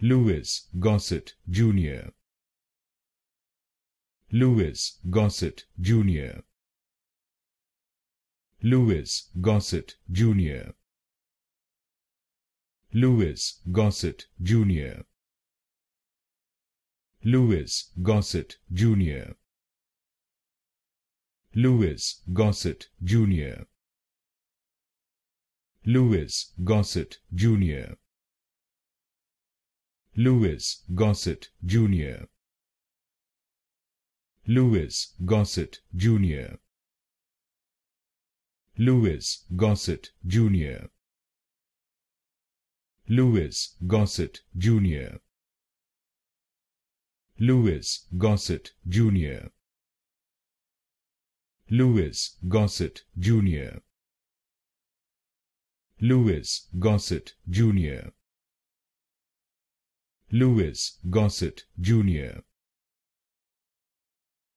Louis Gossett Jr. Louis Gossett Jr. Louis Gossett Jr. Louis Gossett Jr. Louis Gossett Jr. Louis Gossett Jr. Louis Gossett Jr. Louis Gossett Jr. Louis Gossett Jr. Louis Gossett Jr. Louis Gossett Jr. Louis Gossett Jr. Louis Gossett Jr. Louis Gossett Jr. Louis Gossett Jr.